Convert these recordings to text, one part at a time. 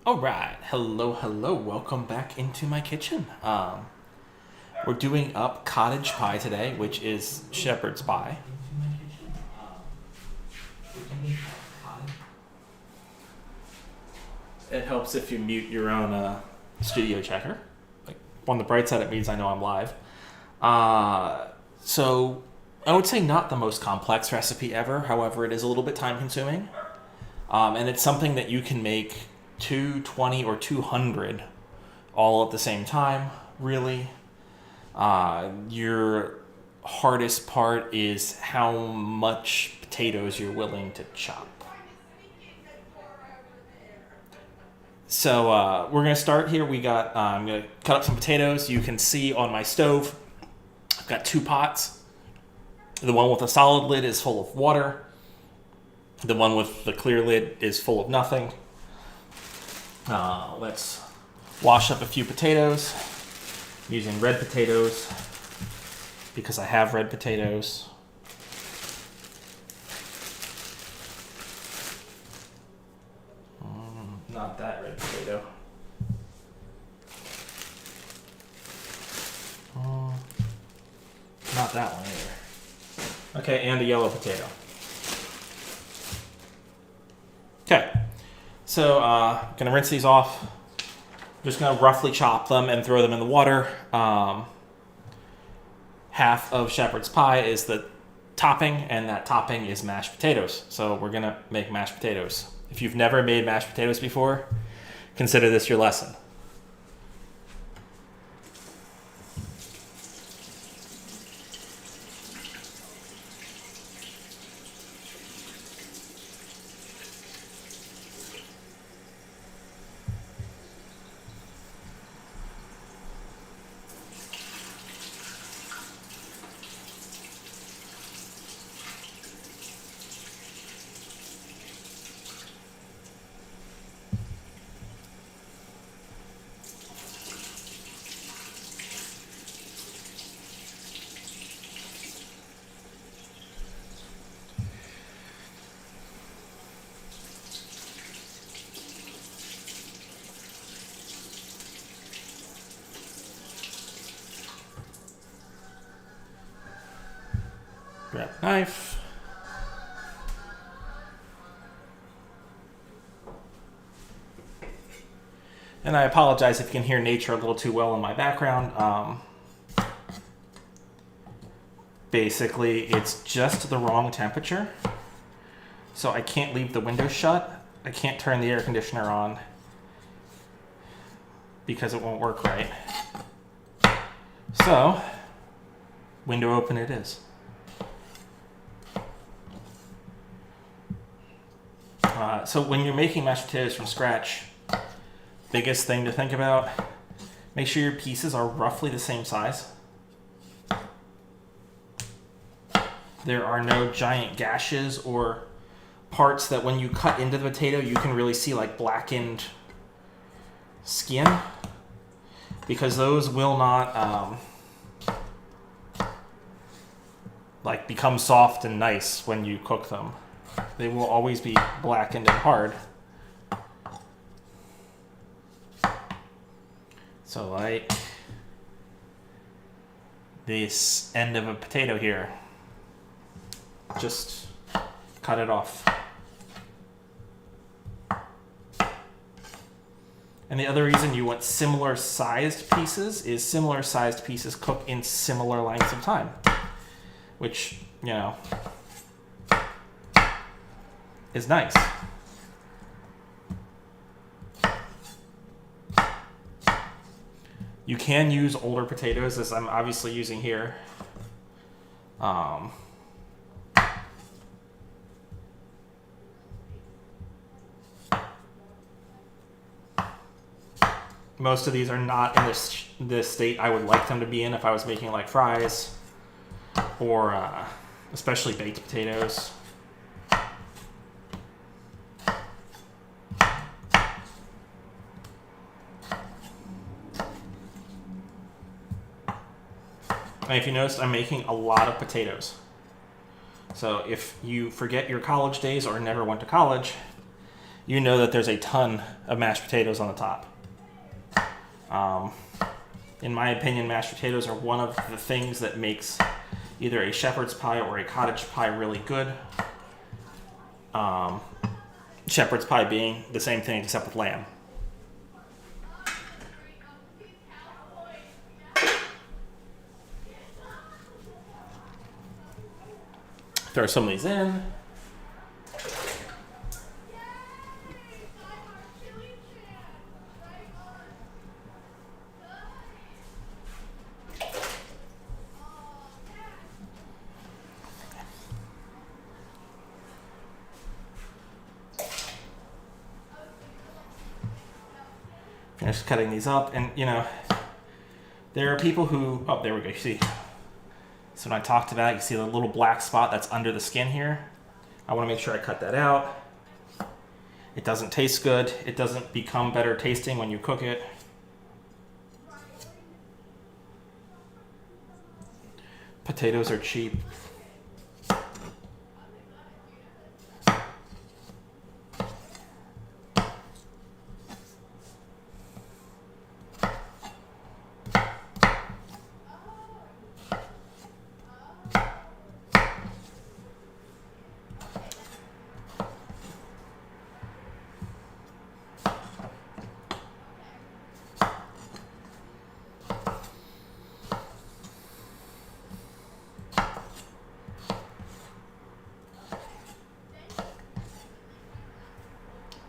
All right, hello, welcome back into my kitchen. We're doing up cottage pie today, which is shepherd's pie. It helps if you mute your own studio checker. Like on the bright side, it means I know I'm live. So I would say not the most complex recipe ever. However, it is a little bit time consuming, and it's something that you can make 220 or 200 all at the same time, really. Your hardest part is how much potatoes you're willing to chop. So we're going to start here. I'm going to cut up some potatoes. You can see on my stove, I've got two pots. The one with a solid lid is full of water. The one with the clear lid is full of nothing. Let's wash up a few potatoes. I'm using red potatoes because I have red potatoes. Not that red potato. Not that one either. Okay, and a yellow potato. Okay, so gonna rinse these off. Just gonna roughly chop them and throw them in the water. Half of shepherd's pie is the topping, and that topping is mashed potatoes. So we're gonna make mashed potatoes. If you've never made mashed potatoes before, consider this your lesson. Grab a knife. And I apologize if you can hear nature a little too well in my background. Basically, it's just the wrong temperature. So I can't leave the window shut. I can't turn the air conditioner on because it won't work right. So, window open it is. So when you're making mashed potatoes from scratch, biggest thing to think about, make sure your pieces are roughly the same size. There are no giant gashes or parts that when you cut into the potato, you can really see like blackened skin, because those will not like become soft and nice when you cook them. They will always be blackened and hard. So like this end of a potato here, just cut it off. And the other reason you want similar sized pieces is similar sized pieces cook in similar lengths of time, which, you know, is nice. You can use older potatoes, as I'm obviously using here. Most of these are not in this state I would like them to be in if I was making like fries or especially baked potatoes. And if you noticed, I'm making a lot of potatoes. So if you forget your college days or never went to college, you know that there's a ton of mashed potatoes on the top. In my opinion, mashed potatoes are one of the things that makes either a shepherd's pie or a cottage pie really good. Shepherd's pie being the same thing except with lamb. Throw some of these in. Finish cutting these up, and you know, there are people who, oh, there we go, you see. So when I talked about it, you see the little black spot that's under the skin here. I want to make sure I cut that out. It doesn't taste good. It doesn't become better tasting when you cook it. Potatoes are cheap.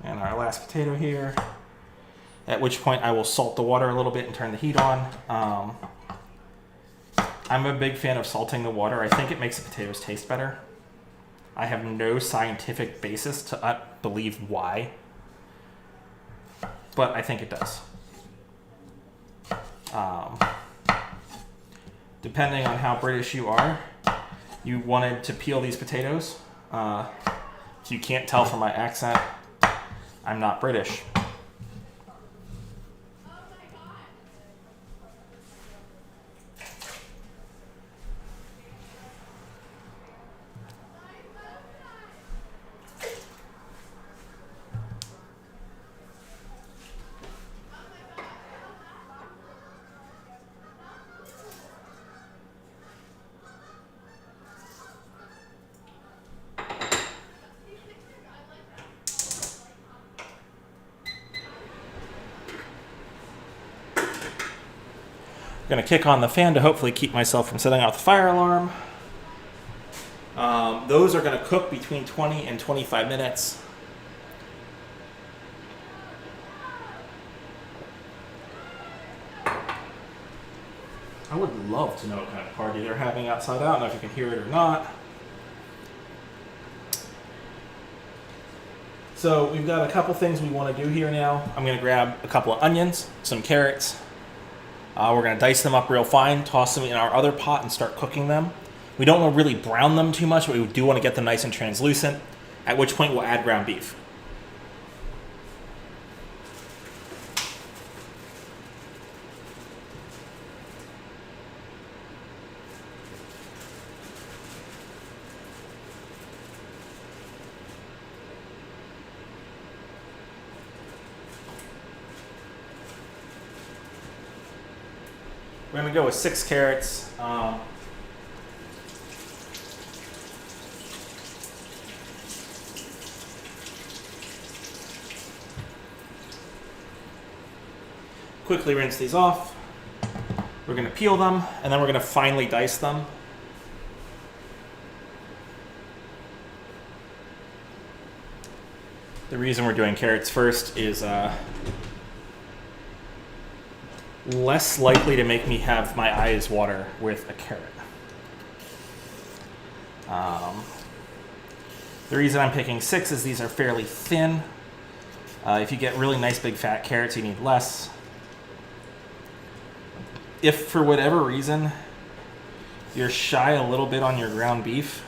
And our last potato here, at which point I will salt the water a little bit and turn the heat on. I'm a big fan of salting the water. I think it makes the potatoes taste better. I have no scientific basis to believe why, but I think it does. Depending on how British you are, you wanted to peel these potatoes. If you can't tell from my accent, I'm not British. I'm going to kick on the fan to hopefully keep myself from setting off the fire alarm. Those are going to cook between 20 and 25 minutes. I would love to know what kind of party they're having outside. I don't know if you can hear it or not. So we've got a couple things we want to do here now. I'm going to grab a couple of onions, some carrots. We're going to dice them up real fine, toss them in our other pot and start cooking them. We don't want to really brown them too much, but we do want to get them nice and translucent, at which point we'll add ground beef. We're going to go with 6 carrots. Quickly rinse these off. We're going to peel them, and then we're going to finely dice them. The reason we're doing carrots first is less likely to make me have my eyes water with a carrot. The reason I'm picking 6 is these are fairly thin. If you get really nice big fat carrots, you need less. If for whatever reason you're shy a little bit on your ground beef,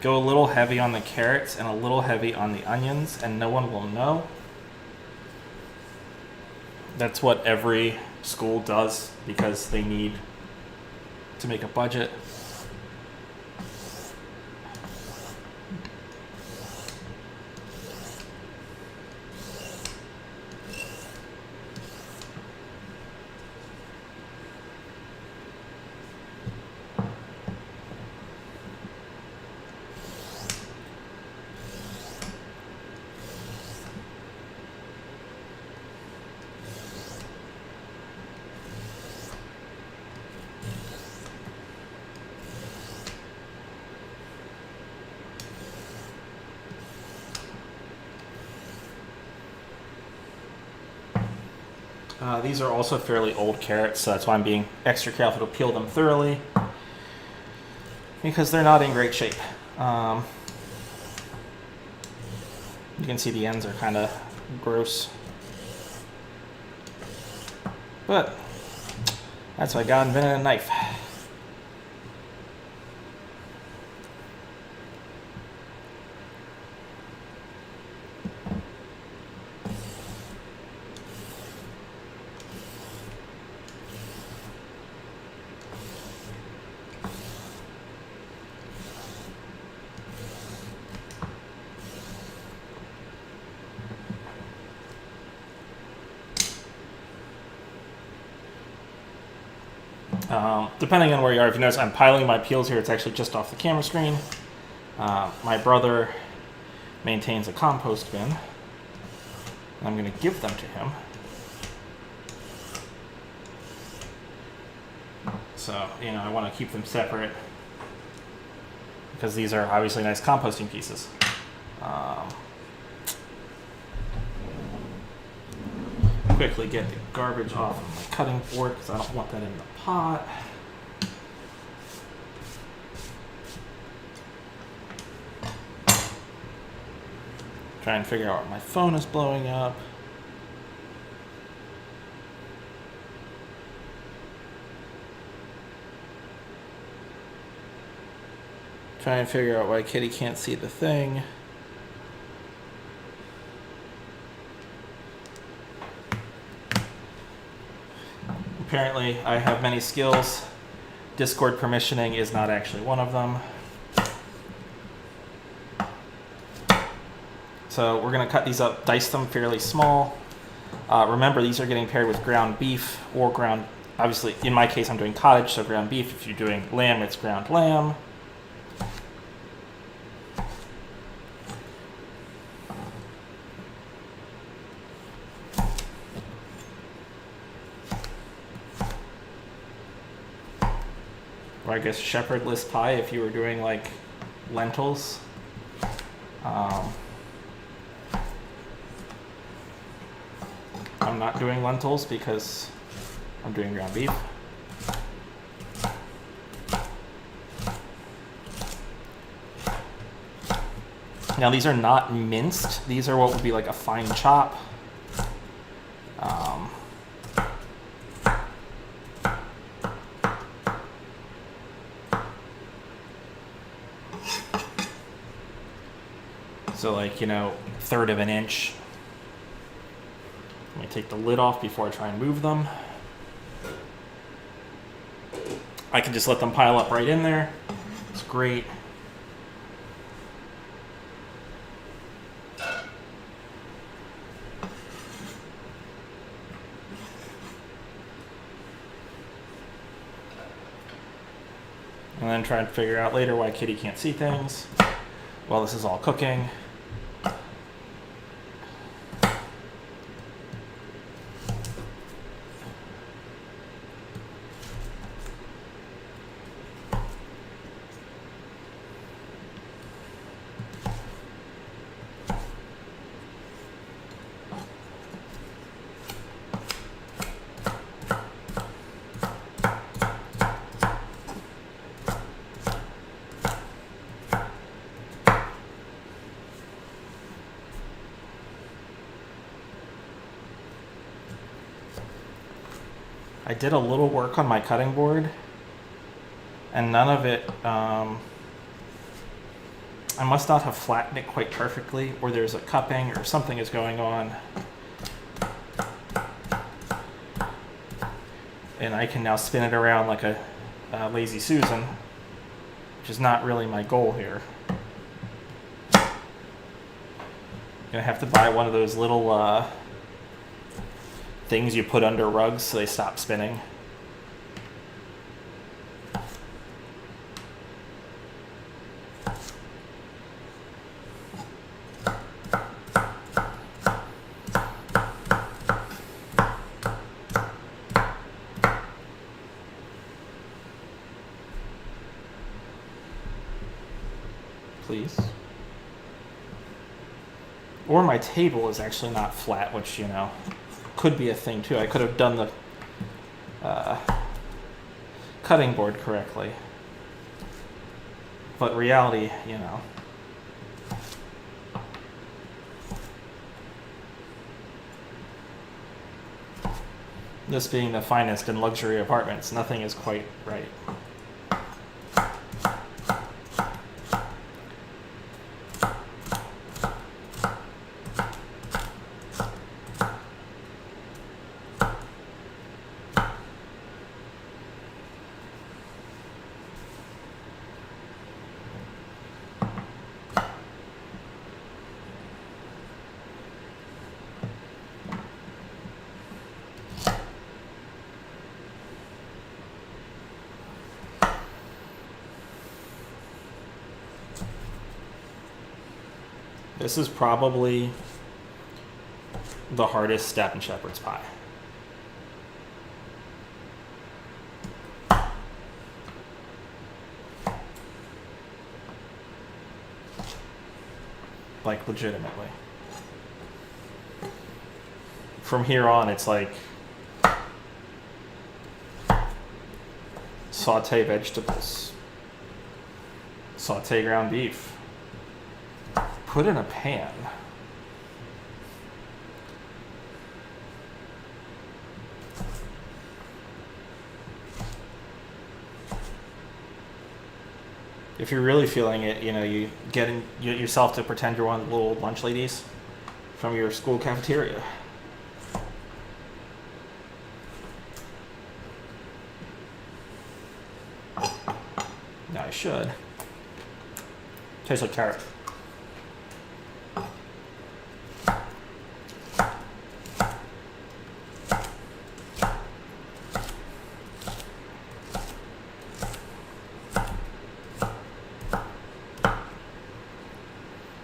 go a little heavy on the carrots and a little heavy on the onions, and no one will know. That's what every school does because they need to make a budget. These are also fairly old carrots, so that's why I'm being extra careful to peel them thoroughly, because they're not in great shape. You can see the ends are kind of gross, but that's why God invented a knife. Depending on where you are, if you notice I'm piling my peels here, it's actually just off the camera screen. My brother maintains a compost bin, and I'm going to give them to him. So, you know, I want to keep them separate because these are obviously nice composting pieces. Quickly get the garbage off of my cutting board because I don't want that in the pot. Try and figure out where my phone is blowing up. Try and figure out why Kitty can't see the thing. Apparently, I have many skills. Discord permissioning is not actually one of them. So we're going to cut these up, dice them fairly small. Remember, these are getting paired with ground beef or ground, obviously, in my case, I'm doing cottage, so ground beef. If you're doing lamb, it's ground lamb. Or I guess Shepard list pie if you were doing like lentils. I'm not doing lentils because I'm doing ground beef. Now these are not minced. These are what would be like a fine chop. So like, you know, 1/3 of an inch. Let me take the lid off before I try and move them. I can just let them pile up right in there. It's great. And then try and figure out later why Kitty can't see things while this is all cooking. I did a little work on my cutting board, and none of it, I must not have flattened it quite perfectly, or there's a cupping or something is going on. And I can now spin it around like a Lazy Susan, which is not really my goal here. I'm gonna have to buy one of those little things you put under rugs so they stop spinning. Please. Or my table is actually not flat, which, you know, could be a thing too. I could have done the cutting board correctly. But reality, you know. This being the finest in luxury apartments, nothing is quite right. This is probably the hardest step in shepherd's pie. Like, legitimately. From here on, it's like saute vegetables, saute ground beef, put in a pan. If you're really feeling it, you know, you get yourself to pretend you're one of the little lunch ladies from your school cafeteria. Now I should. Tastes like carrot.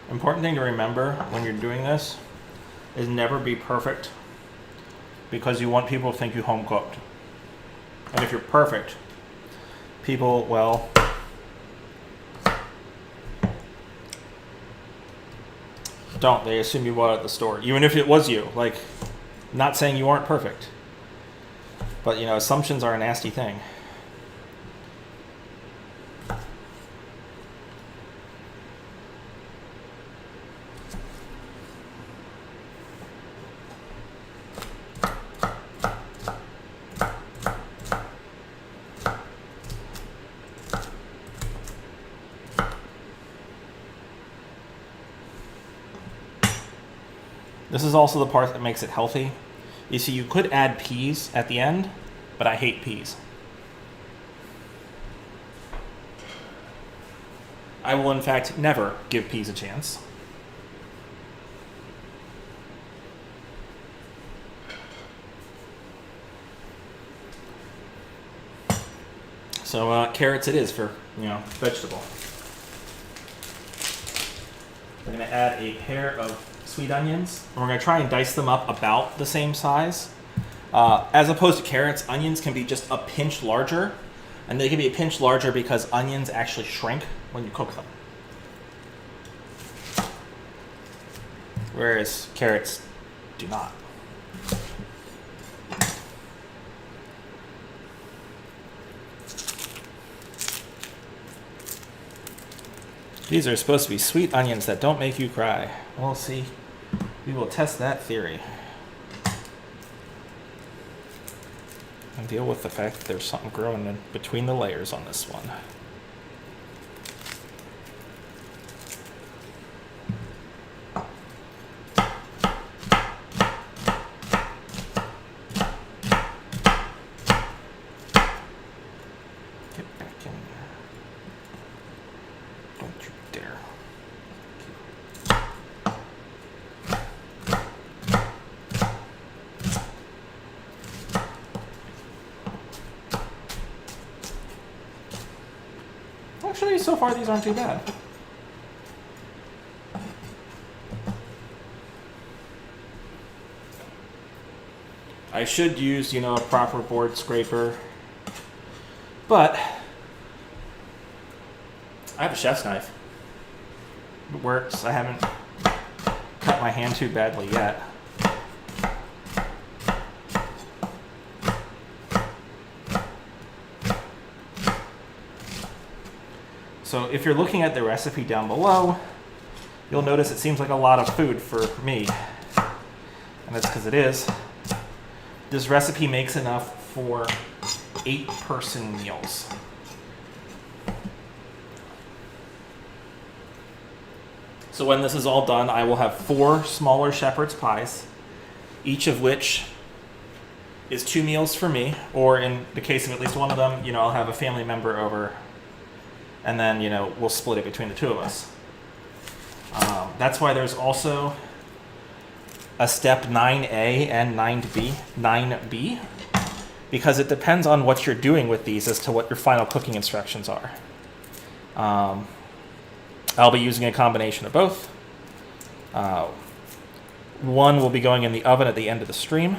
Important thing to remember when you're doing this is never be perfect, because you want people to think you home cooked. And if you're perfect, people, well, don't. They assume you bought it at the store, even if it was you. Like, not saying you aren't perfect, but you know, assumptions are a nasty thing. This is also the part that makes it healthy. You see, you could add peas at the end, but I hate peas. I will, in fact, never give peas a chance. So carrots it is for, you know, vegetable. We're going to add a pair of sweet onions, and we're going to try and dice them up about the same size. As opposed to carrots, onions can be just a pinch larger, and they can be a pinch larger because onions actually shrink when you cook them. Whereas carrots do not. These are supposed to be sweet onions that don't make you cry. We'll see. We will test that theory. And deal with the fact that there's something growing in between the layers on this one. Get back in there. Don't you dare. Actually, so far these aren't too bad. I should use, you know, a proper board scraper, but I have a chef's knife. It works. I haven't cut my hand too badly yet. So if you're looking at the recipe down below, you'll notice it seems like a lot of food for me. And that's because it is. This recipe makes enough for 8-person meals. So when this is all done, I will have 4 smaller shepherd's pies, each of which is 2 meals for me, or in the case of at least one of them, I'll have a family member over, and then, we'll split it between the 2 of us. That's why there's also a step 9A and 9B, because it depends on what you're doing with these as to what your final cooking instructions are. I'll be using a combination of both. One will be going in the oven at the end of the stream.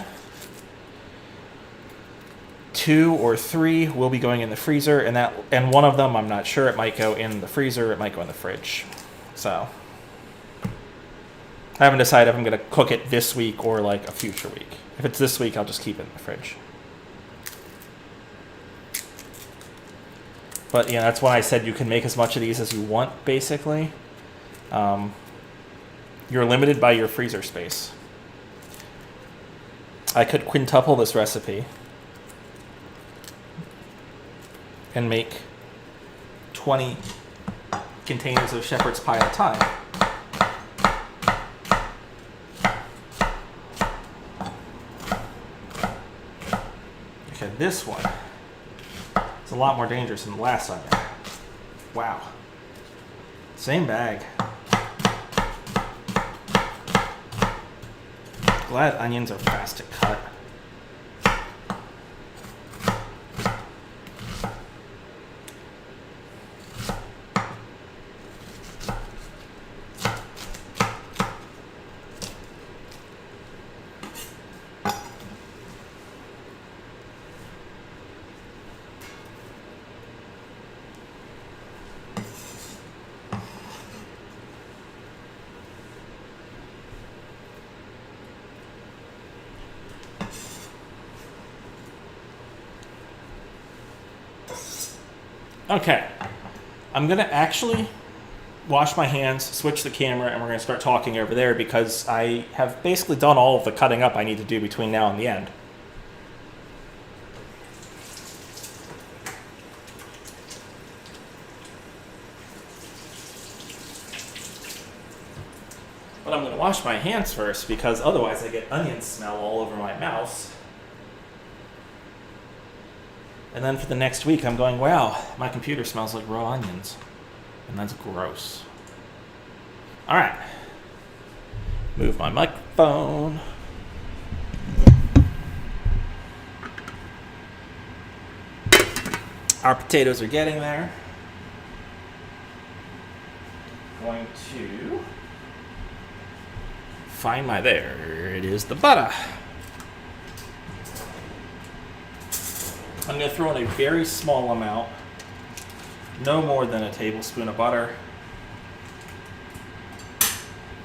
2 or 3 will be going in the freezer, and one of them, I'm not sure, it might go in the freezer, it might go in the fridge. So I haven't decided if I'm going to cook it this week or like a future week. If it's this week, I'll just keep it in the fridge. But that's why I said you can make as much of these as you want, basically. You're limited by your freezer space. I could quintuple this recipe and make 20 containers of shepherd's pie at a time. Okay, this one. It's a lot more dangerous than the last onion. Wow. Same bag. Glad onions are fast to cut. Okay, I'm going to actually wash my hands, switch the camera, and we're going to start talking over there because I have basically done all of the cutting up I need to do between now and the end. But I'm going to wash my hands first because otherwise I get onion smell all over my mouth. And then for the next week, I'm going, wow, my computer smells like raw onions. And that's gross. All right. Move my microphone. Our potatoes are getting there. Going to find there it is, the butter. I'm going to throw in a very small amount, no more than a tablespoon of butter.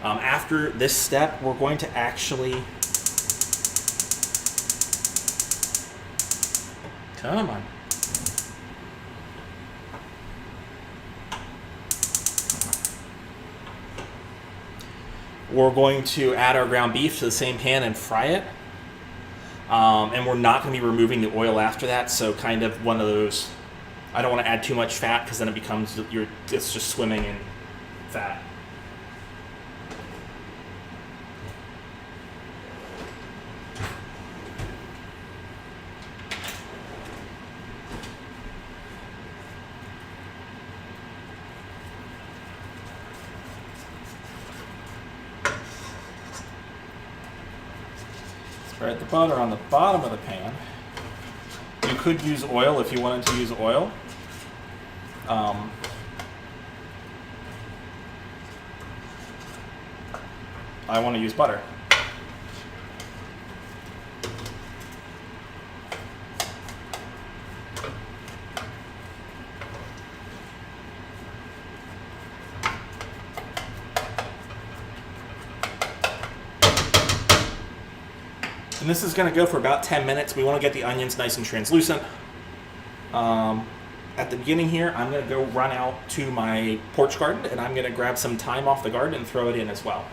After this step, we're going to actually... Come on. We're going to add our ground beef to the same pan and fry it. And we're not going to be removing the oil after that, so kind of one of those, I don't want to add too much fat because then it becomes, it's just swimming in fat. Spread the butter on the bottom of the pan. You could use oil if you wanted to use oil. I want to use butter. And this is going to go for about 10 minutes. We want to get the onions nice and translucent. At the beginning here, I'm going to go run out to my porch garden, and I'm going to grab some thyme off the garden and throw it in as well.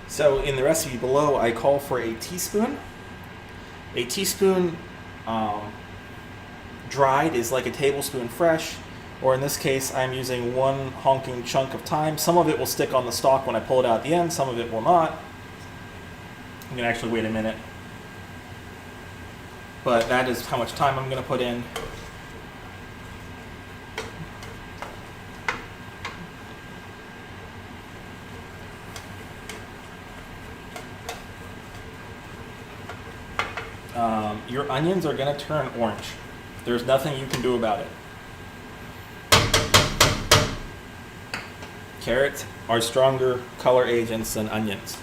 So in the recipe below, I call for a teaspoon. A teaspoon dried is like a tablespoon fresh, or in this case, I'm using one honking chunk of thyme. Some of it will stick on the stalk when I pull it out at the end, some of it will not. I'm gonna actually wait a minute. But that is how much thyme I'm gonna put in. Your onions are going to turn orange. There's nothing you can do about it. Carrots are stronger color agents than onions.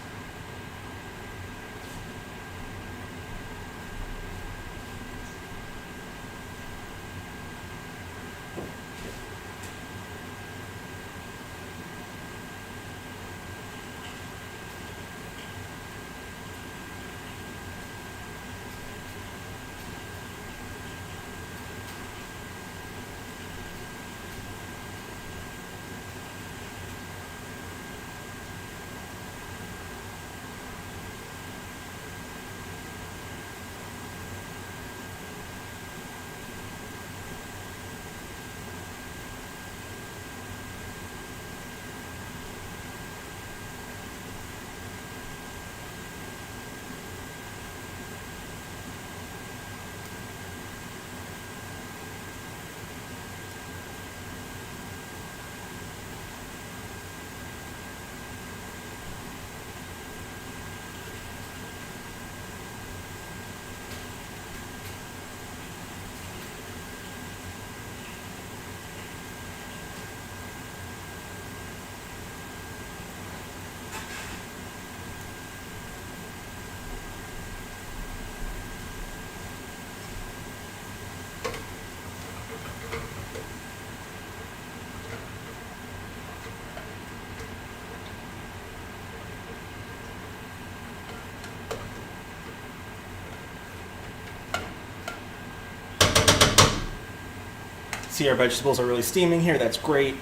See, our vegetables are really steaming here. That's great.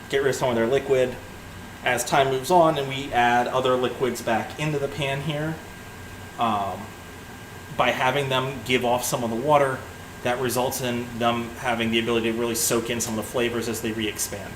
Get rid of some of their liquid. As time moves on and we add other liquids back into the pan here, by having them give off some of the water, that results in them having the ability to really soak in some of the flavors as they re-expand.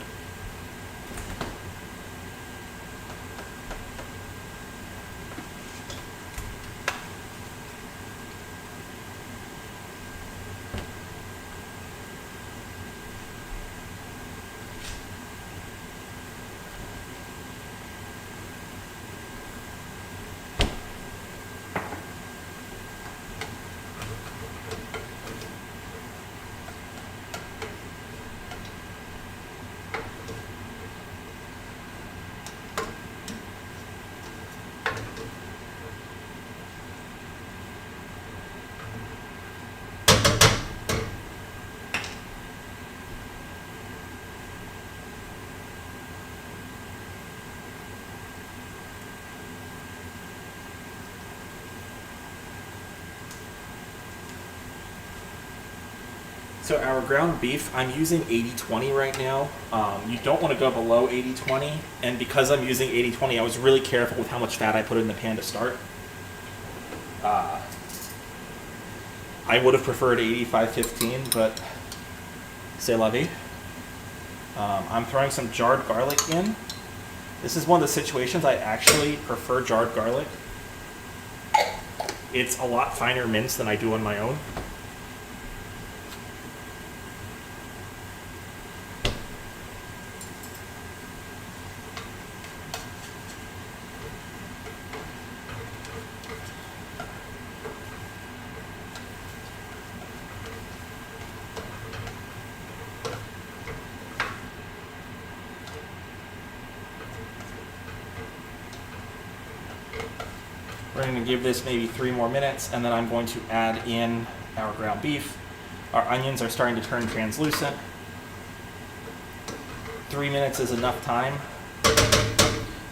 So our ground beef, I'm using 80-20 right now. You don't want to go below 80-20, and because I'm using 80-20, I was really careful with how much fat I put in the pan to start. I would have preferred 85-15, but c'est la vie. I'm throwing some jarred garlic in. This is one of the situations I actually prefer jarred garlic. It's a lot finer mince than I do on my own. We're going to give this maybe 3 more minutes, and then I'm going to add in our ground beef. Our onions are starting to turn translucent. 3 minutes is enough time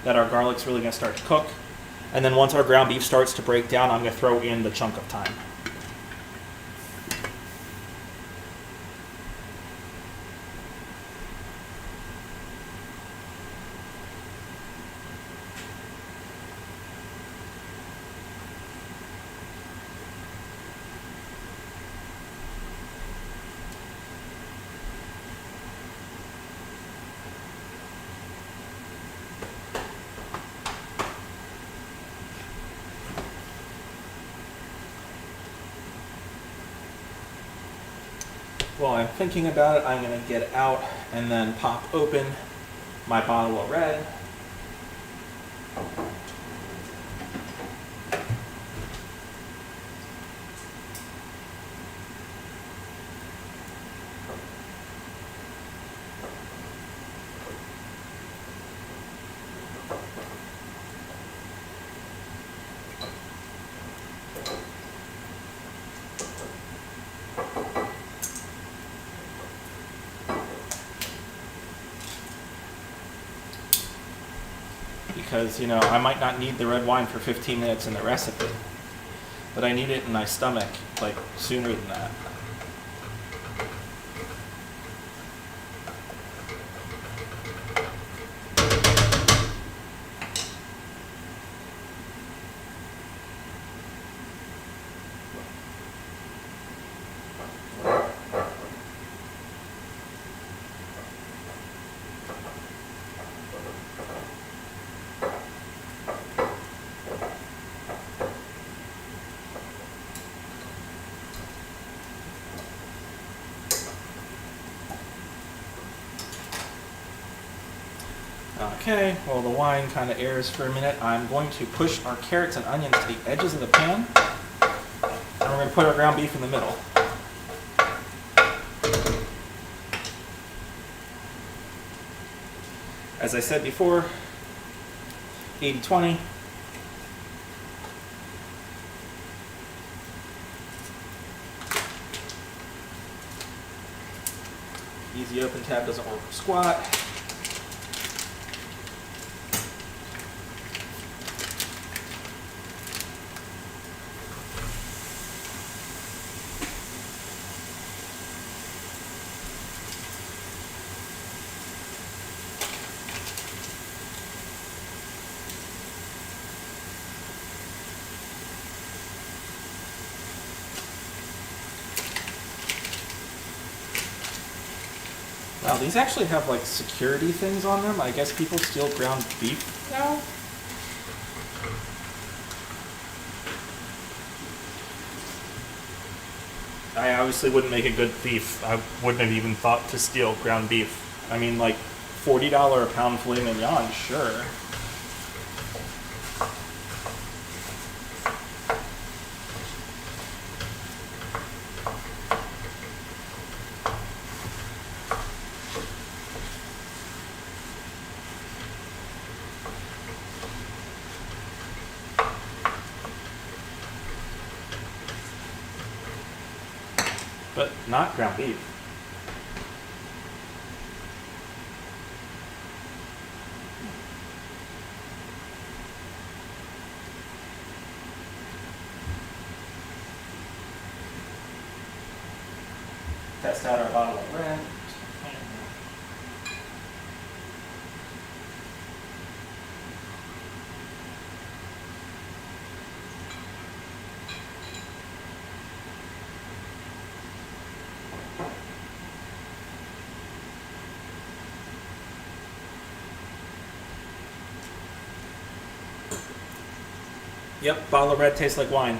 that our garlic's really going to start to cook. And then once our ground beef starts to break down, I'm going to throw in the chunk of thyme. While I'm thinking about it, I'm going to get it out and then pop open my bottle of red. Because, you know, I might not need the red wine for 15 minutes in the recipe, but I need it in my stomach, like, sooner than that. Okay, well the wine kind of airs for a minute. I'm going to push our carrots and onions to the edges of the pan, and we're going to put our ground beef in the middle. As I said before, 80-20. Easy open tab doesn't work for squat. Wow, these actually have like security things on them. I guess people steal ground beef now? I obviously wouldn't make a good thief. I wouldn't have even thought to steal ground beef. I mean, like, $40 a pound filet mignon, sure. But not ground beef. Test out our bottle of red. Yep, bottle of red tastes like wine.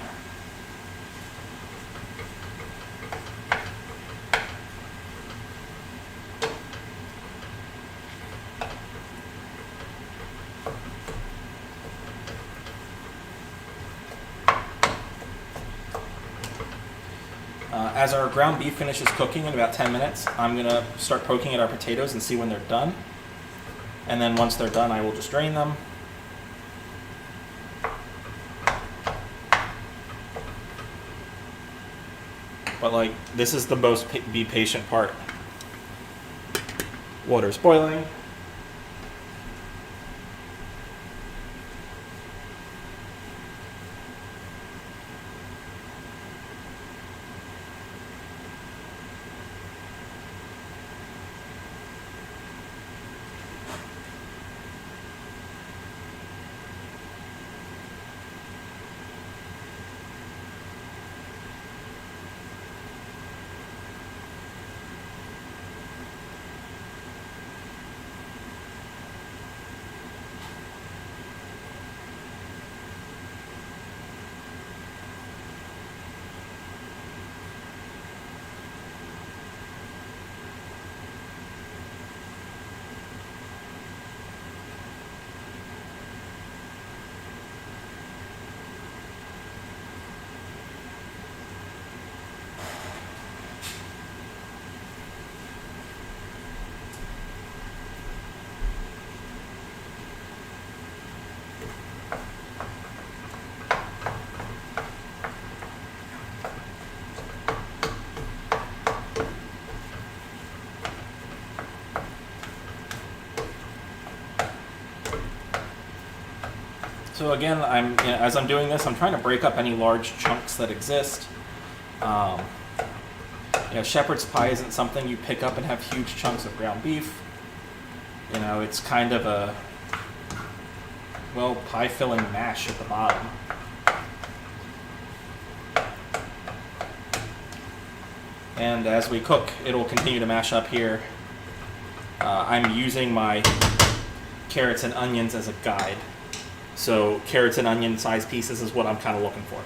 As our ground beef finishes cooking in about 10 minutes, I'm going to start poking at our potatoes and see when they're done. And then once they're done, I will just drain them. But like, this is the most be patient part. Water's boiling. So again, as I'm doing this, I'm trying to break up any large chunks that exist. Shepherd's pie isn't something you pick up and have huge chunks of ground beef. It's kind of a, pie filling mash at the bottom. And as we cook, it'll continue to mash up here. I'm using my carrots and onions as a guide. So carrots and onion size pieces is what I'm kind of looking for.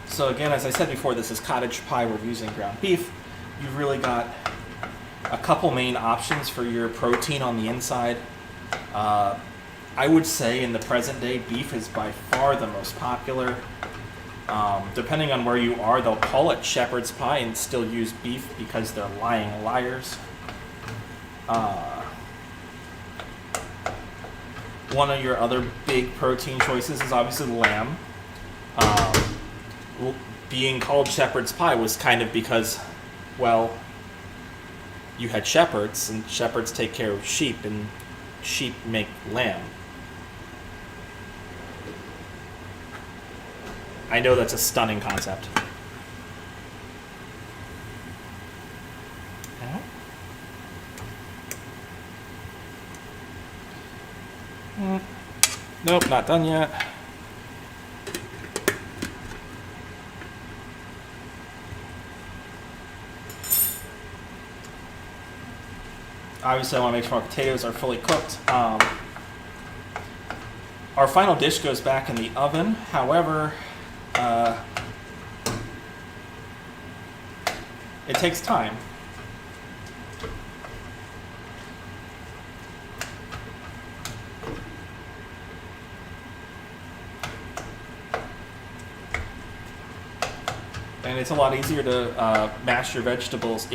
So again, as I said before, this is cottage pie. We're using ground beef. You've really got a couple main options for your protein on the inside. I would say in the present day, beef is by far the most popular. Depending on where you are, they'll call it shepherd's pie and still use beef because they're lying liars. One of your other big protein choices is obviously lamb. Being called shepherd's pie was kind of because, you had shepherds, and shepherds take care of sheep, and sheep make lamb. I know that's a stunning concept. Nope, not done yet. Obviously, I want to make sure our potatoes are fully cooked. Our final dish goes back in the oven. However, it takes time. And it's a lot easier to mash your vegetables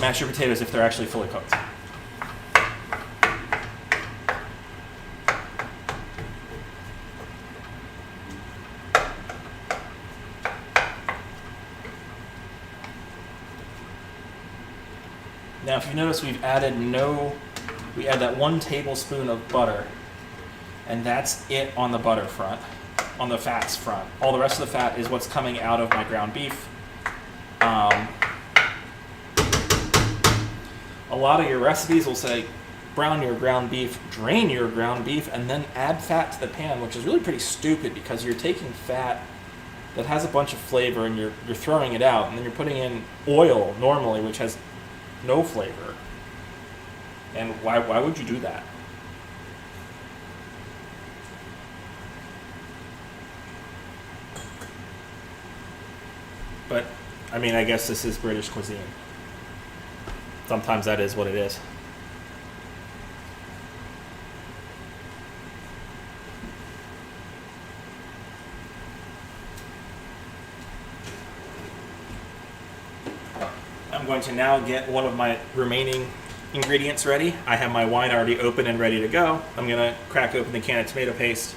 mash your potatoes if they're actually fully cooked. Now, if you notice, we add that 1 tablespoon of butter, and that's it on the butter front, on the fats front. All the rest of the fat is what's coming out of my ground beef. A lot of your recipes will say brown your ground beef, drain your ground beef, and then add fat to the pan, which is really pretty stupid because you're taking fat that has a bunch of flavor and you're throwing it out, and then you're putting in oil normally, which has no flavor. And why would you do that? But, I mean, I guess this is British cuisine. Sometimes that is what it is. I'm going to now get one of my remaining ingredients ready. I have my wine already open and ready to go. I'm going to crack open the can of tomato paste.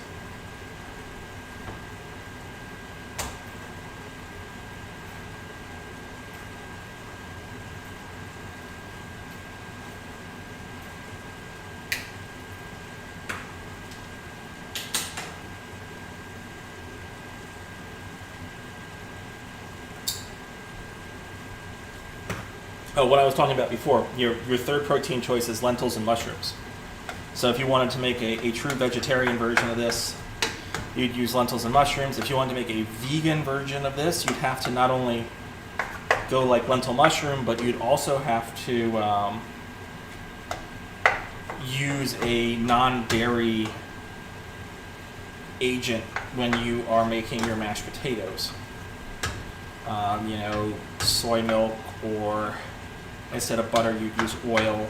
Oh, what I was talking about before, your third protein choice is lentils and mushrooms. So if you wanted to make a true vegetarian version of this, you'd use lentils and mushrooms. If you wanted to make a vegan version of this, you'd have to not only go like lentil mushroom, but you'd also have to use a non-dairy agent when you are making your mashed potatoes. Soy milk, or instead of butter, you'd use oil.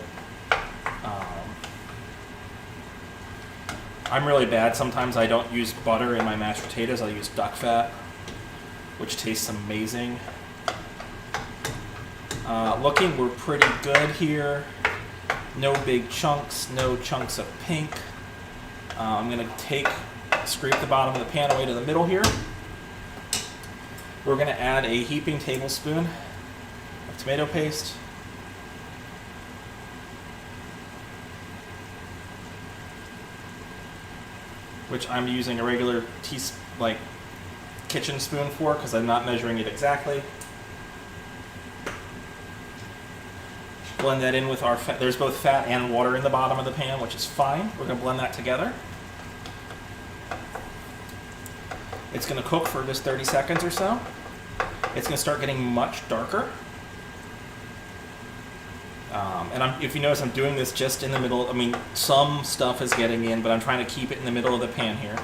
I'm really bad. Sometimes I don't use butter in my mashed potatoes. I'll use duck fat, which tastes amazing. Looking, we're pretty good here. No big chunks, no chunks of pink. I'm going to scrape the bottom of the pan away to the middle here. We're going to add a heaping tablespoon of tomato paste. Which I'm using a regular kitchen spoon for because I'm not measuring it exactly. Blend that in with our fat. There's both fat and water in the bottom of the pan, which is fine. We're going to blend that together. It's going to cook for just 30 seconds or so. It's going to start getting much darker. If you notice, I'm doing this just in the middle. I mean, some stuff is getting in, but I'm trying to keep it in the middle of the pan here.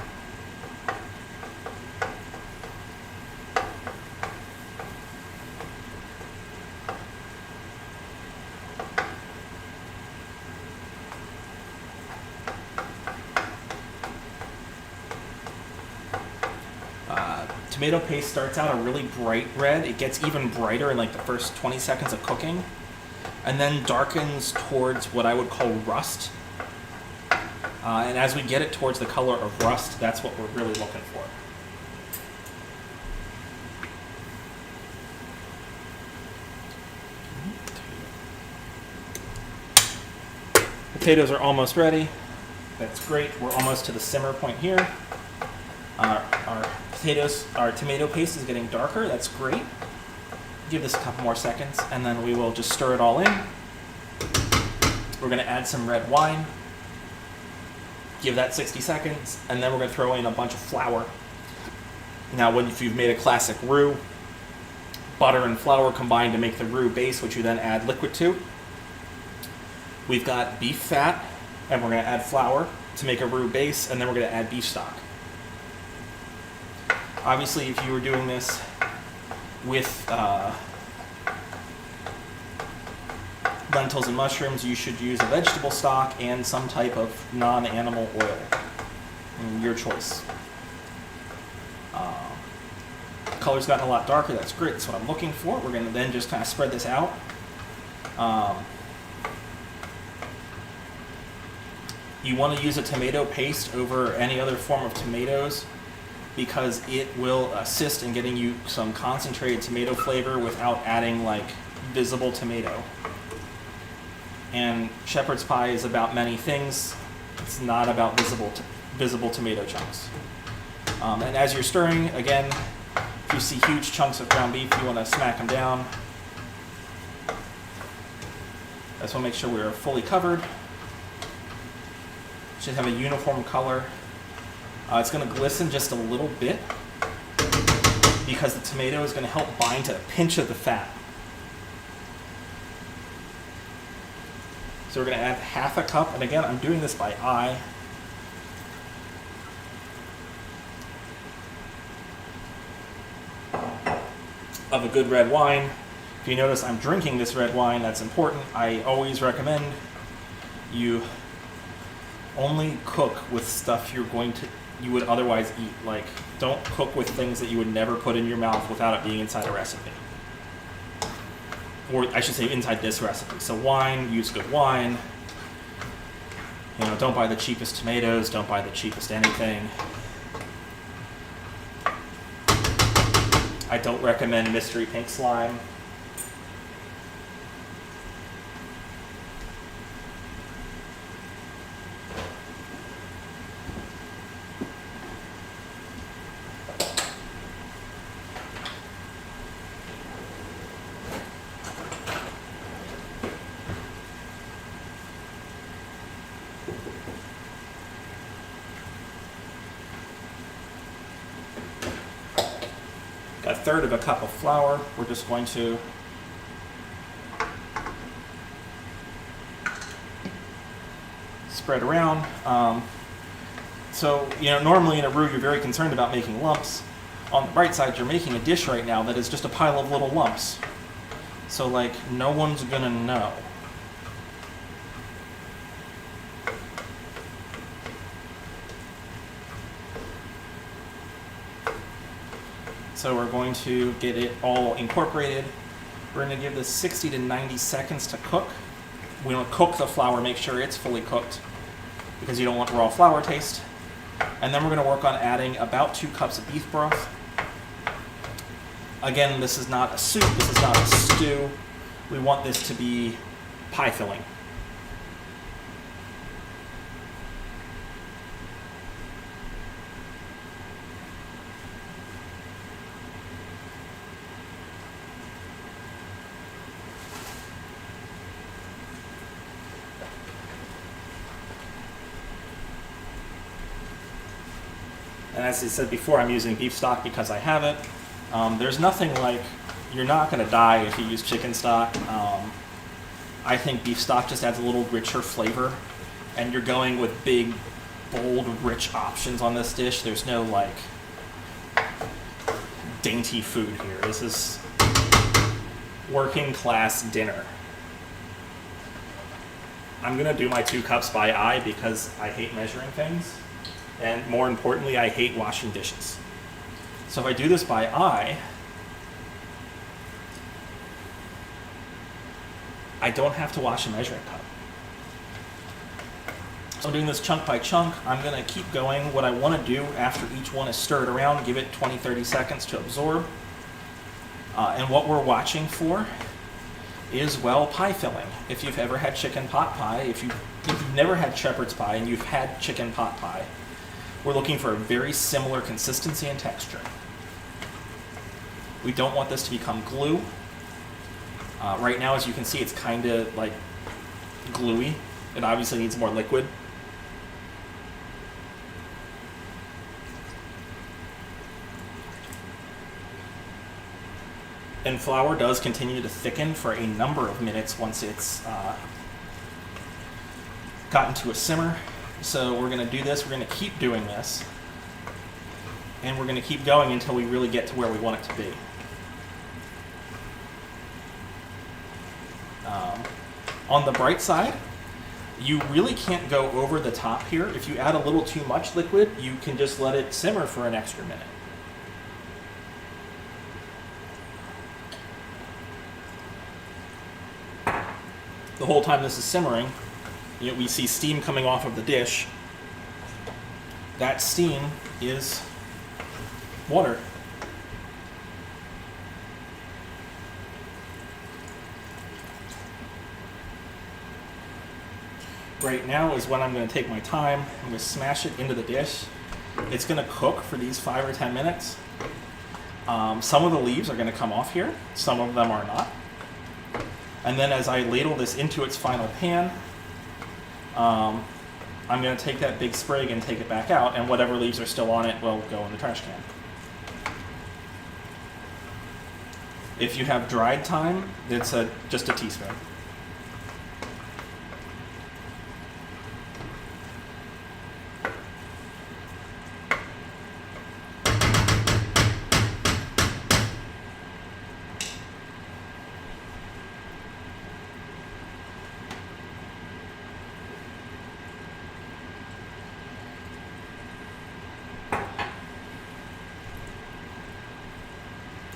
Tomato paste starts out a really bright red. It gets even brighter in like the first 20 seconds of cooking, and then darkens towards what I would call rust. And as we get it towards the color of rust, that's what we're really looking for. Potatoes are almost ready. That's great. We're almost to the simmer point here. Our tomato paste is getting darker. That's great. Give this a couple more seconds, and then we will just stir it all in. We're going to add some red wine. Give that 60 seconds, and then we're going to throw in a bunch of flour. Now, if you've made a classic roux, butter and flour combine to make the roux base, which you then add liquid to. We've got beef fat, and we're going to add flour to make a roux base, and then we're going to add beef stock. Obviously, if you were doing this with lentils and mushrooms, you should use a vegetable stock and some type of non-animal oil. Your choice. Color's gotten a lot darker. That's great. That's what I'm looking for. We're going to then just kind of spread this out. You want to use a tomato paste over any other form of tomatoes, because it will assist in getting you some concentrated tomato flavor without adding like visible tomato. And shepherd's pie is about many things. It's not about visible tomato chunks. And as you're stirring, again, if If you see huge chunks of ground beef, you want to smack them down. I just want to make sure we are fully covered. Should have a uniform color. It's going to glisten just a little bit because the tomato is going to help bind to a pinch of the fat. So we're going to add half a cup, and again, I'm doing this by eye. Of a good red wine. If you notice I'm drinking this red wine, that's important. I always recommend you only cook with stuff you would otherwise eat. Like, don't cook with things that you would never put in your mouth without it being inside a recipe. Or I should say inside this recipe. So wine, use good wine. You know, don't buy the cheapest tomatoes, don't buy the cheapest anything. I don't recommend mystery pink slime. Got a third of a cup of flour. We're just going to spread around. So, you know, normally in a roux, you're very concerned about making lumps. On the bright side, you're making a dish right now that is just a pile of little lumps. So, like, no one's gonna know. So we're going to get it all incorporated. We're going to give this 60 to 90 seconds to cook. We want to cook the flour, make sure it's fully cooked because you don't want raw flour taste. And then we're going to work on adding about 2 cups of beef broth. Again, this is not a soup, this is not a stew. We want this to be pie filling. And as I said before, I'm using beef stock because I have it. There's nothing like, you're not going to die if you use chicken stock. I think beef stock just adds a little richer flavor. And you're going with big, bold, rich options on this dish. There's no like dainty food here. This is working class dinner. I'm going to do my 2 cups by eye because I hate measuring things. And more importantly, I hate washing dishes. So if I do this by eye, I don't have to wash a measuring cup. So I'm doing this chunk by chunk. I'm going to keep going. What I want to do after each one is stir it around, give it 20-30 seconds to absorb. And what we're watching for is, well, pie filling. If you've ever had chicken pot pie, if you've never had shepherd's pie and you've had chicken pot pie, we're looking for a very similar consistency and texture. We don't want this to become glue. Right now, as you can see, it's kind of like gluey. It obviously needs more liquid. And flour does continue to thicken for a number of minutes once it's gotten to a simmer. So we're going to do this, we're going to keep doing this, and we're going to keep going until we really get to where we want it to be. On the bright side, you really can't go over the top here. If you add a little too much liquid, you can just let it simmer for an extra minute. The whole time this is simmering, we see steam coming off of the dish. That steam is water. Right now is when I'm going to take my time. I'm going to smash it into the dish. It's going to cook for these 5 or 10 minutes. Some of the leaves are going to come off here. Some of them are not. And then as I ladle this into its final pan, I'm going to take that big sprig and take it back out, and whatever leaves are still on it will go in the trash can. If you have dried thyme, it's just a teaspoon.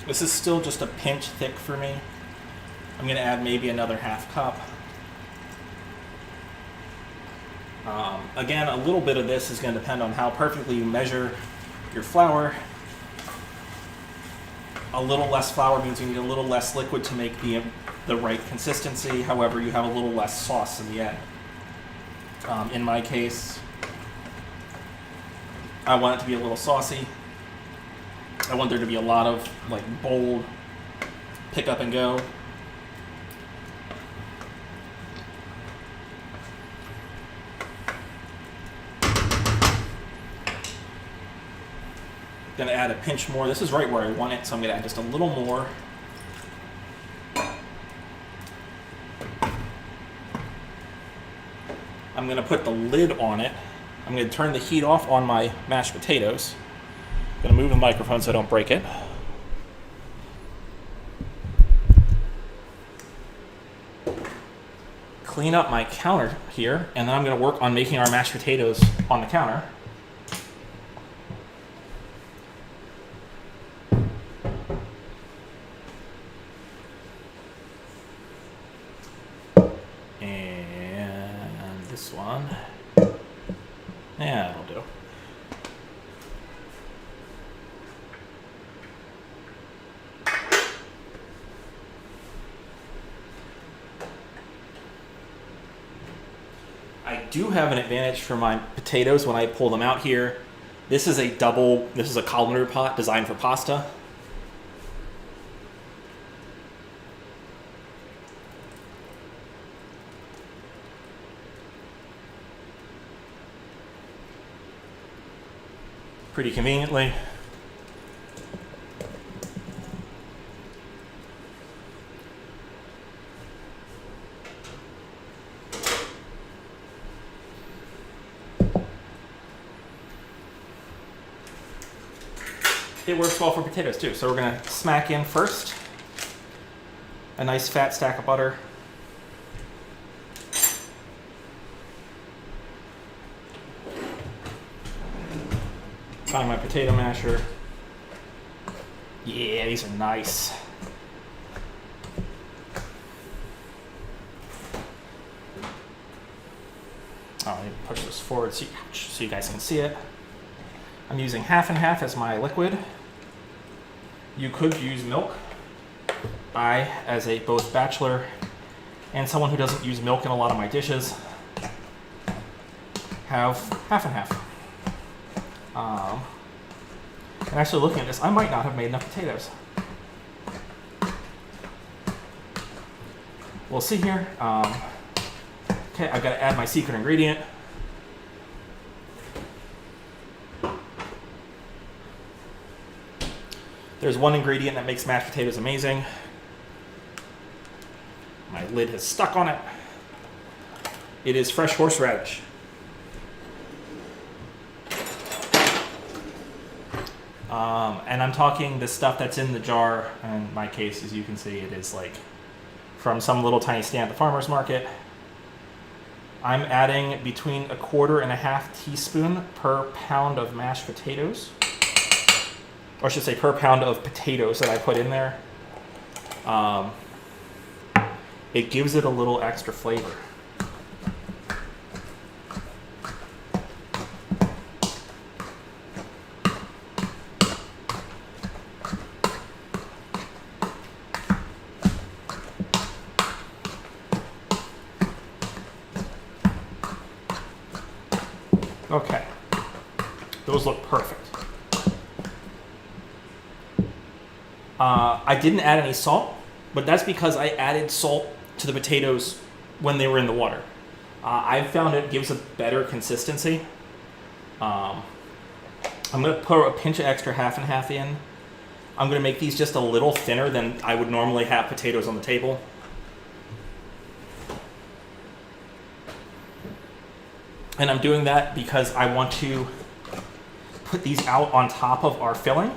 This is still just a pinch thick for me. I'm going to add maybe another half cup. Again, a little bit of this is going to depend on how perfectly you measure your flour. A little less flour means you need a little less liquid to make the right consistency. However, you have a little less sauce in the end. In my case, I want it to be a little saucy. I want there to be a lot of like bold pick up and go. Gonna add a pinch more. This is right where I want it, so I'm gonna add just a little more. I'm gonna put the lid on it. I'm gonna turn the heat off on my mashed potatoes. I'm gonna move the microphone so I don't break it. Clean up my counter here, and then I'm gonna work on making our mashed potatoes on the counter. And this one, yeah, that'll do. I do have an advantage for my potatoes when I pull them out here. This is a colander pot designed for pasta. Pretty conveniently. It works well for potatoes too. So we're gonna smack in first a nice fat stack of butter. Find my potato masher. Yeah, these are nice. Let me push this forward so you guys can see it. I'm using half and half as my liquid. You could use milk. I, as a both bachelor and someone who doesn't use milk in a lot of my dishes, have half and half. And actually looking at this, I might not have made enough potatoes. We'll see here. Okay, I've got to add my secret ingredient. There's one ingredient that makes mashed potatoes amazing. My lid has stuck on it. It is fresh horseradish. And I'm talking the stuff that's in the jar. In my case, as you can see, it is like from some little tiny stand at the farmer's market. I'm adding between 1/4 and 1/2 teaspoon per pound of mashed potatoes. Or I should say per pound of potatoes that I put in there. It gives it a little extra flavor. Okay, those look perfect. I didn't add any salt, but that's because I added salt to the potatoes when they were in the water. I found it gives a better consistency. I'm going to put a pinch of extra half and half in. I'm going to make these just a little thinner than I would normally have potatoes on the table. And I'm doing that because I want to put these out on top of our filling.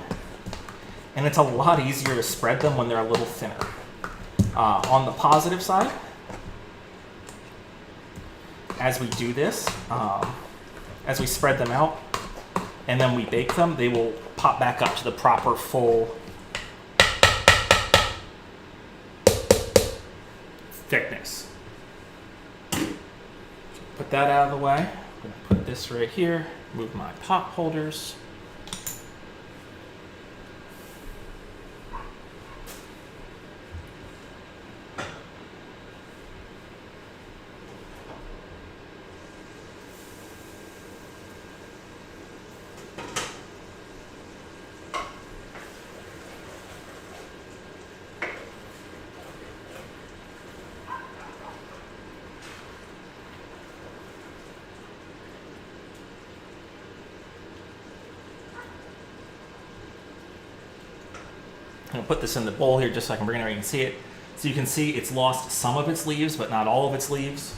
And it's a lot easier to spread them when they're a little thinner. On the positive side, as we do this, as we spread them out and then we bake them, they will pop back up to the proper full thickness. Put that out of the way. I'm going to put this right here, move my pot holders. I'm going to put this in the bowl here just so I can bring it over and you can see it. So you can see it's lost some of its leaves, but not all of its leaves.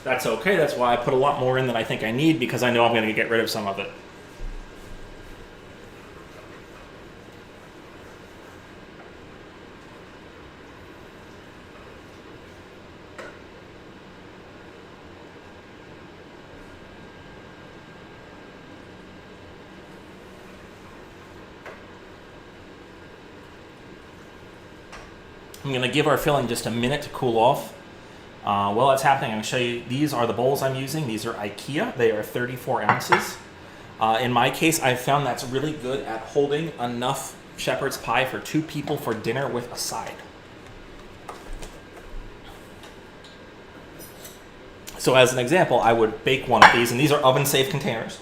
That's okay. That's why I put a lot more in than I think I need, because I know I'm going to get rid of some of it. I'm going to give our filling just a minute to cool off. While that's happening, I'm going to show you, these are the bowls I'm using. These are IKEA. They are 34 ounces. In my case, I've found that's really good at holding enough shepherd's pie for 2 people for dinner with a side. So as an example, I would bake one of these, and these are oven-safe containers.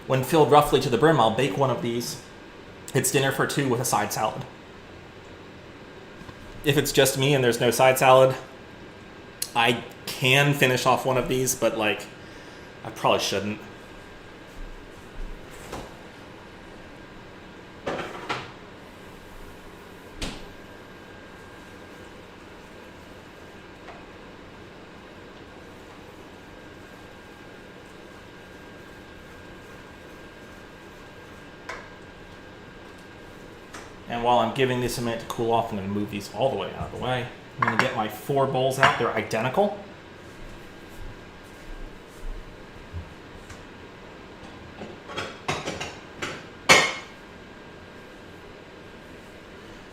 When filled roughly to the brim, I'll bake one of these. It's dinner for 2 with a side salad. If it's just me and there's no side salad, I can finish off one of these, but like, I probably shouldn't. And while I'm giving this a minute to cool off, I'm going to move these all the way out of the way. I'm going to get my 4 bowls out. They're identical.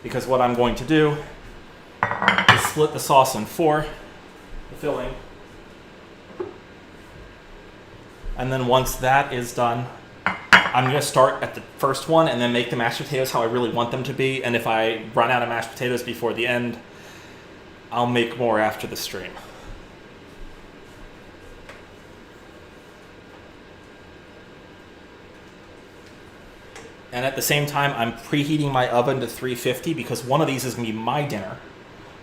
Because what I'm going to do is split the sauce in 4, the filling. And then once that is done, I'm going to start at the first one and then make the mashed potatoes how I really want them to be. And if I run out of mashed potatoes before the end, I'll make more after the stream. And at the same time, I'm preheating my oven to 350 because one of these is going to be my dinner.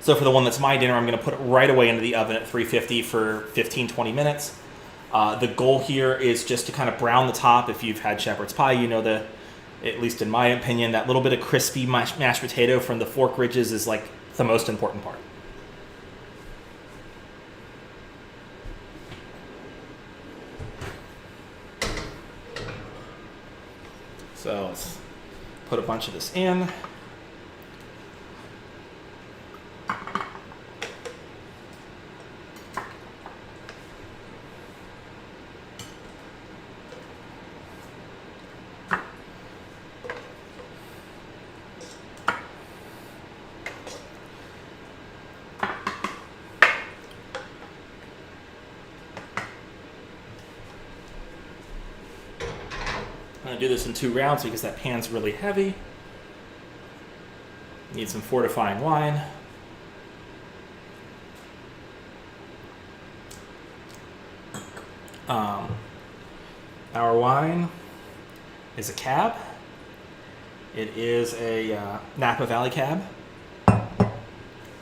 So for the one that's my dinner, I'm going to put it right away into the oven at 350 for 15-20 minutes. The goal here is just to kind of brown the top. If you've had shepherd's pie, you know at least in my opinion, that little bit of crispy mashed potato from the fork ridges is like the most important part. So let's put a bunch of this in. I'm going to do this in 2 rounds because that pan's really heavy. Need some fortifying wine. Our wine is a cab. It is a Napa Valley cab.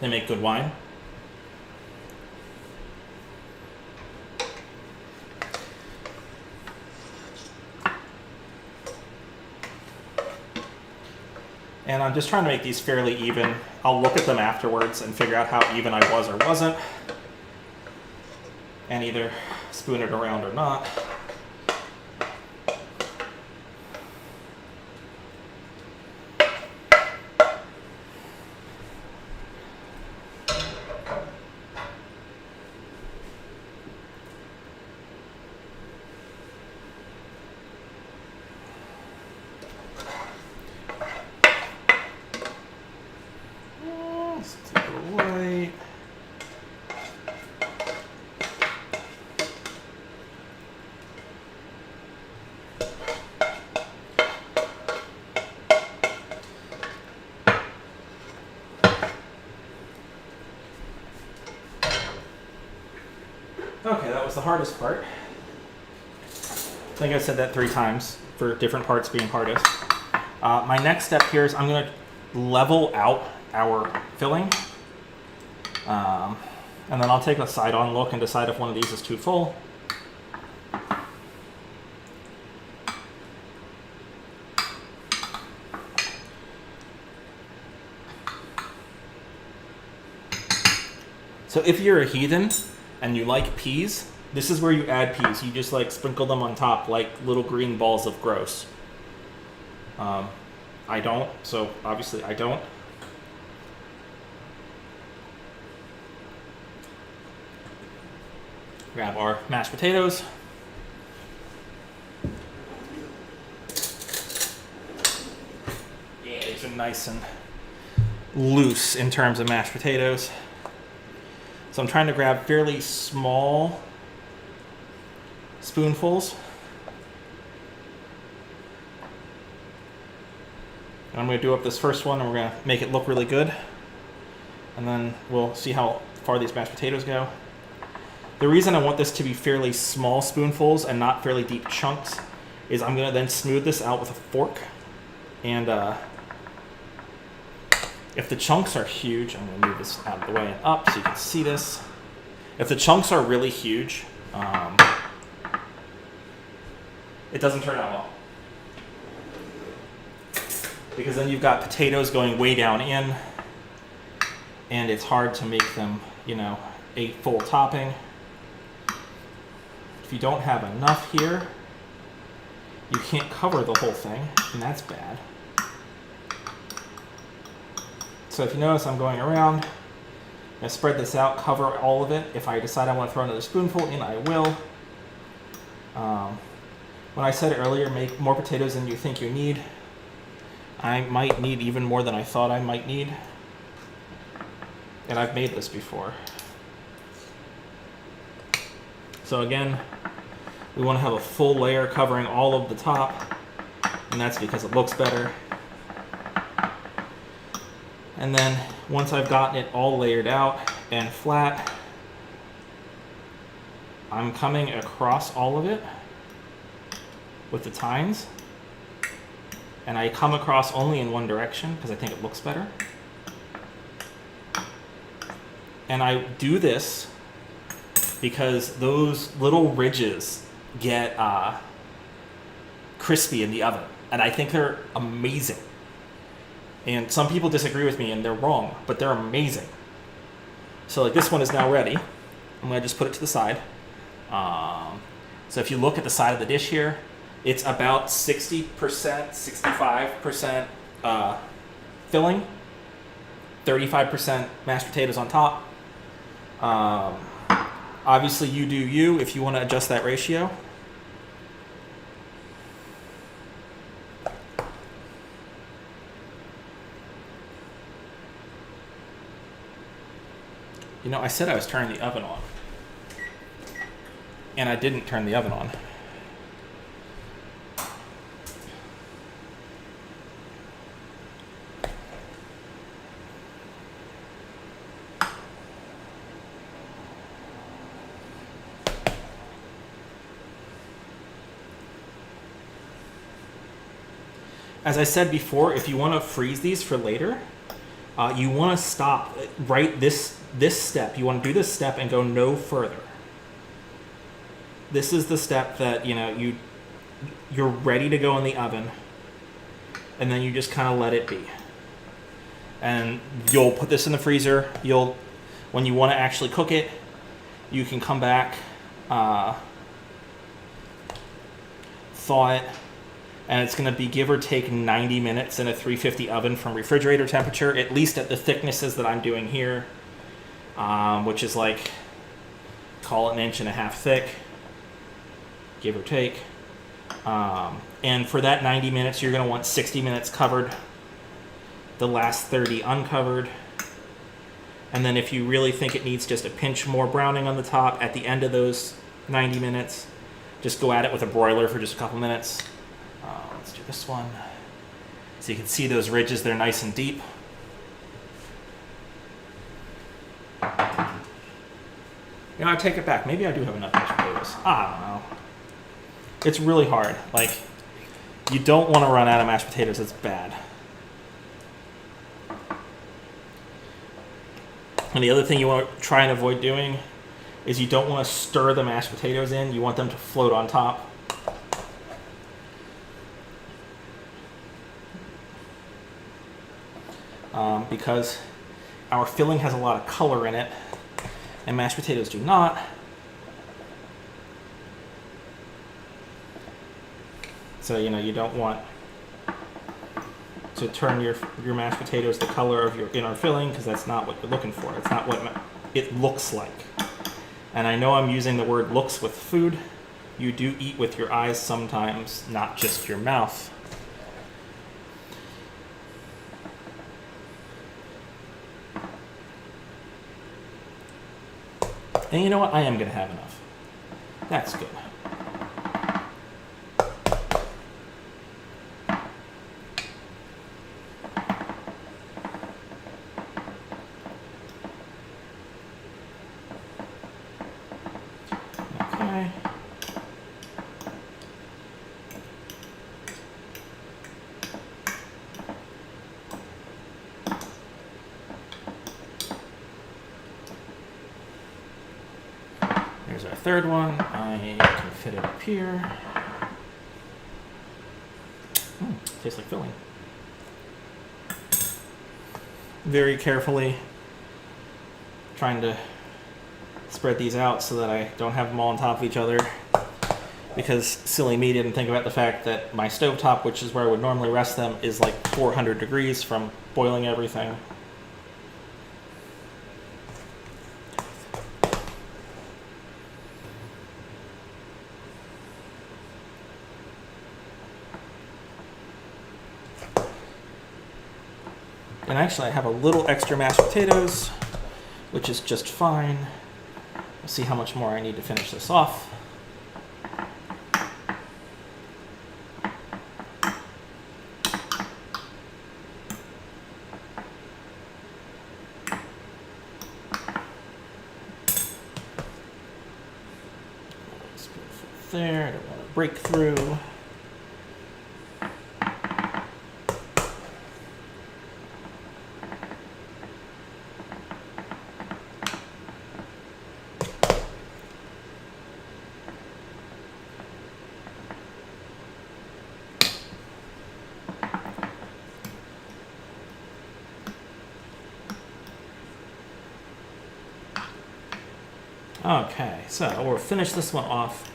They make good wine. And I'm just trying to make these fairly even. I'll look at them afterwards and figure out how even I was or wasn't, and either spoon it around or not. Okay, that was the hardest part. I think I said that 3 times for different parts being hardest. My next step here is I'm going to level out our filling. And then I'll take a side-on look and decide if one of these is too full. So if you're a heathen and you like peas, this is where you add peas. You just like sprinkle them on top like little green balls of gross. I don't, so obviously I don't. Grab our mashed potatoes. Yeah, these are nice and loose in terms of mashed potatoes. So I'm trying to grab fairly small spoonfuls. And I'm going to do up this first one and we're going to make it look really good. And then we'll see how far these mashed potatoes go. The reason I want this to be fairly small spoonfuls and not fairly deep chunks is I'm going to then smooth this out with a fork. And if the chunks are huge, I'm going to move this out of the way and up so you can see this. If the chunks are really huge, it doesn't turn out well. Because then you've got potatoes going way down in, and it's hard to make them, you know, a full topping. If you don't have enough here, you can't cover the whole thing, and that's bad. So if you notice, I'm going around. I'm going to spread this out, cover all of it. If I decide I want to throw another spoonful in, I will. When I said earlier, make more potatoes than you think you need, I might need even more than I thought I might need. And I've made this before. So again, we want to have a full layer covering all of the top, and that's because it looks better. And then once I've gotten it all layered out and flat, I'm coming across all of it with the tines. And I come across only in one direction because I think it looks better. And I do this because those little ridges get crispy in the oven. And I think they're amazing. And some people disagree with me and they're wrong, but they're amazing. So like this one is now ready. I'm gonna just put it to the side. So if you look at the side of the dish here, it's about 60%, 65% filling, 35% mashed potatoes on top. Obviously you do you if you want to adjust that ratio. You know, I said I was turning the oven on, and I didn't turn the oven on. As I said before, if you want to freeze these for later, you want to stop right this step. You want to do this step and go no further. This is the step that you're ready to go in the oven, and then you just kind of let it be. And you'll put this in the freezer. When you want to actually cook it, you can come back, thaw it, and it's going to be give or take 90 minutes in a 350 oven from refrigerator temperature, at least at the thicknesses that I'm doing here, which is like, call it 1.5 inches thick, give or take. And for that 90 minutes, you're going to want 60 minutes covered, the last 30 uncovered. And then if you really think it needs just a pinch more browning on the top at the end of those 90 minutes, just go at it with a broiler for just a couple minutes. Let's do this one. So you can see those ridges, they're nice and deep. I take it back. Maybe I do have enough mashed potatoes. I don't know. It's really hard. Like, you don't want to run out of mashed potatoes. It's bad. And the other thing you want to try and avoid doing is you don't want to stir the mashed potatoes in. You want them to float on top. Because our filling has a lot of color in it, and mashed potatoes do not. So, you don't want to turn your mashed potatoes the color of your inner filling, because that's not what you're looking for. It's not what it looks like. And I know I'm using the word looks with food. You do eat with your eyes sometimes, not just your mouth. And you know what? I am going to have enough. That's good. Okay. There's our third one. I can fit it up here. Tastes like filling. Very carefully trying to spread these out so that I don't have them all on top of each other, because silly me didn't think about the fact that my stovetop, which is where I would normally rest them, is like 400 degrees from boiling everything. And actually I have a little extra mashed potatoes, which is just fine. We'll see how much more I need to finish this off. There, I don't want to break through. Okay, so we'll finish this one off,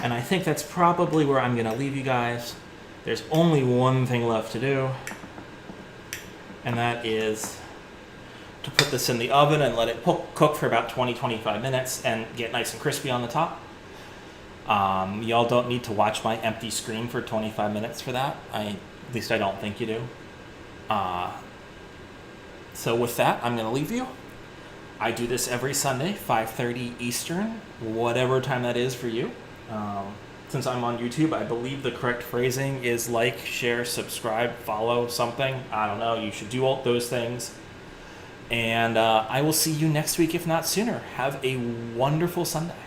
and I think that's probably where I'm going to leave you guys. There's only one thing left to do, and that is to put this in the oven and let it cook for about 20-25 minutes and get nice and crispy on the top. Y'all don't need to watch my empty screen for 25 minutes for that. At least I don't think you do. So with that, I'm going to leave you. I do this every Sunday, 5:30 Eastern, whatever time that is for you. Since I'm on YouTube, I believe the correct phrasing is like, share, subscribe, follow, something. I don't know. You should do all those things. And I will see you next week, if not sooner. Have a wonderful Sunday.